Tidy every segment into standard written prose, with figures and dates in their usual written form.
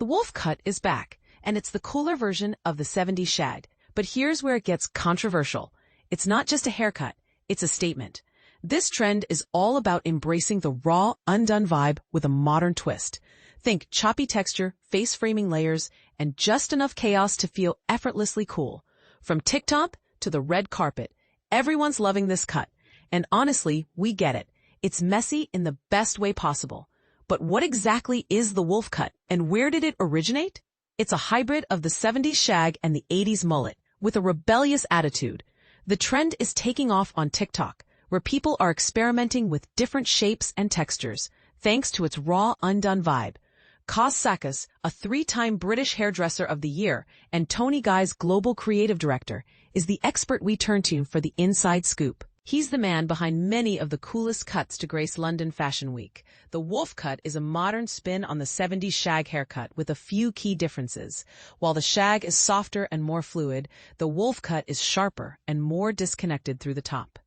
The wolf cut is back, and it's the cooler version of the 70s shag. But here's where it gets controversial. It's not just a haircut, it's a statement. This trend is all about embracing the raw, undone vibe with a modern twist. Think choppy texture, face-framing layers, and just enough chaos to feel effortlessly cool. From TikTok to the red carpet, everyone's loving this cut. And honestly, we get it. It's messy in the best way possible. But what exactly is the wolf cut, and where did it originate? It's a hybrid of the 70s shag and the 80s mullet, with a rebellious attitude. The trend is taking off on TikTok, where people are experimenting with different shapes and textures, thanks to its raw, undone vibe. Kaz Sakis, a 3-time British Hairdresser of the Year and Tony Guy's global creative director, is the expert we turn to for the inside scoop. He's the man behind many of the coolest cuts to grace London Fashion Week. The wolf cut is a modern spin on the 70s shag haircut with a few key differences. While the shag is softer and more fluid, the wolf cut is sharper and more disconnected through the top.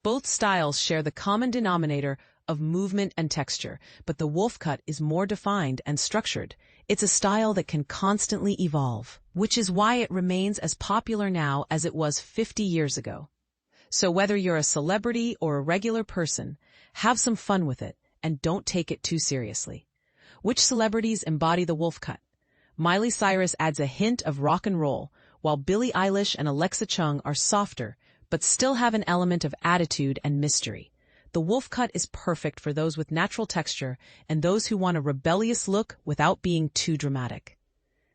Both styles share the common denominator of movement and texture, but the wolf cut is more defined and structured. It's a style that can constantly evolve, which is why it remains as popular now as it was 50 years ago. So whether you're a celebrity or a regular person, have some fun with it and don't take it too seriously. Which celebrities embody the wolf cut? Miley Cyrus adds a hint of rock and roll, while Billie Eilish and Alexa Chung are softer, but still have an element of attitude and mystery. The wolf cut is perfect for those with natural texture and those who want a rebellious look without being too dramatic.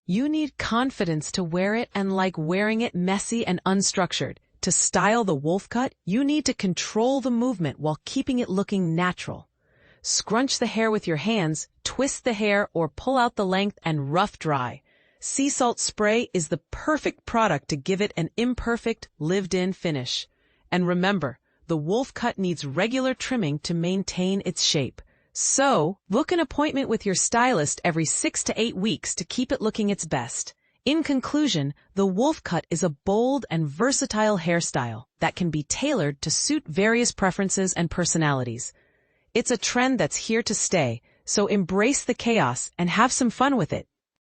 You need confidence to wear it and like wearing it messy and unstructured. To style the wolf cut, you need to control the movement while keeping it looking natural. Scrunch the hair with your hands, twist the hair, or pull out the length and rough dry. Sea salt spray is the perfect product to give it an imperfect, lived-in finish. And remember, the wolf cut needs regular trimming to maintain its shape. So, book an appointment with your stylist every 6 to 8 weeks to keep it looking its best. In conclusion, the wolf cut is a bold and versatile hairstyle that can be tailored to suit various preferences and personalities. It's a trend that's here to stay, so embrace the chaos and have some fun with it.